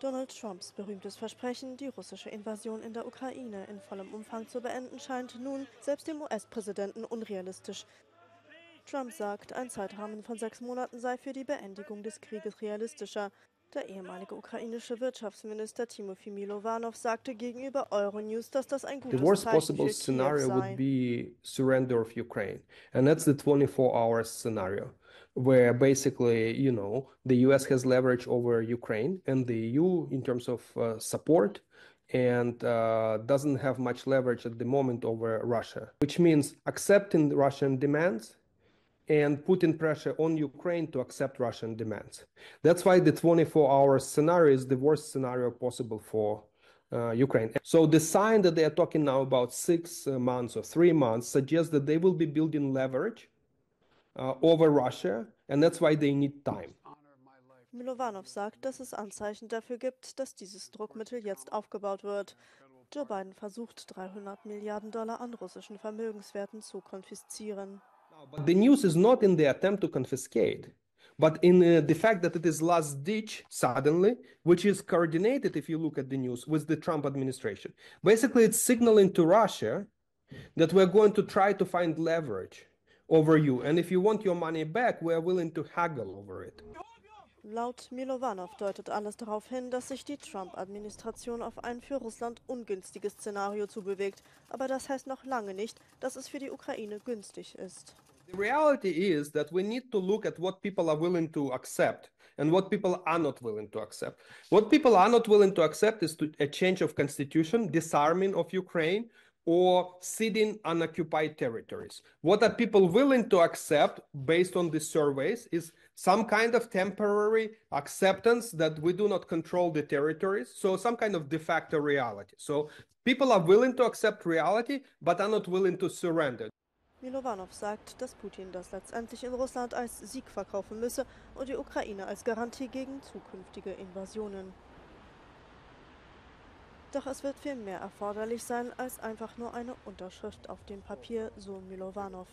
Donald Trumps berühmtes Versprechen, die russische Invasion in der Ukraine in vollem Umfang zu beenden, scheint nun selbst dem US-Präsidenten unrealistisch. Trump sagt, ein Zeitrahmen von 6 Monaten sei für die Beendigung des Krieges realistischer. Der ehemalige ukrainische Wirtschaftsminister Tymofij Mylowanow sagte gegenüber Euronews, dass das ein The gutes worst Zeichen possible für Kiew scenario would sei. be surrender of Ukraine. And that's the 24-hour scenario, where basically, the US has leverage over Ukraine and the EU in terms of support and doesn't have much leverage at the moment over Russia, which means accepting the Russian demands and putting pressure on Ukraine to accept Russian demands. That's why the 24-hour scenario is the worst scenario possible for Ukraine. So the sign that they are talking now about 6 months or 3 months suggests that they will be building leverage over Russia, and that's why they need time. Mylowanow sagt, dass es Anzeichen dafür gibt, dass dieses Druckmittel jetzt aufgebaut wird. Joe Biden versucht, 300 Milliarden Dollar an russischen Vermögenswerten zu konfiszieren. But the news is not in the attempt to confiscate, but in the fact that it is last ditch suddenly, which is coordinated, if you look at the news, with the Trump administration. Basically, it's signaling to Russia that we're going to try to find leverage over you. And if you want your money back, we're willing to haggle over it. Laut Mylowanow deutet alles darauf hin, dass sich die Trump-Administration auf ein für Russland ungünstiges Szenario zubewegt. Aber das heißt noch lange nicht, dass es für die Ukraine günstig ist. The reality is that we need to look at what people are willing to accept and what people are not willing to accept. What people are not willing to accept is a change of constitution, disarming of Ukraine, or ceding unoccupied territories. What are people willing to accept based on the surveys is some kind of temporary acceptance that we do not control the territories, so some kind of de facto reality. So people are willing to accept reality, but are not willing to surrender. Mylowanow sagt, dass Putin das letztendlich in Russland als Sieg verkaufen müsse und die Ukraine als Garantie gegen zukünftige Invasionen. Doch es wird viel mehr erforderlich sein als einfach nur eine Unterschrift auf dem Papier, so Mylowanow.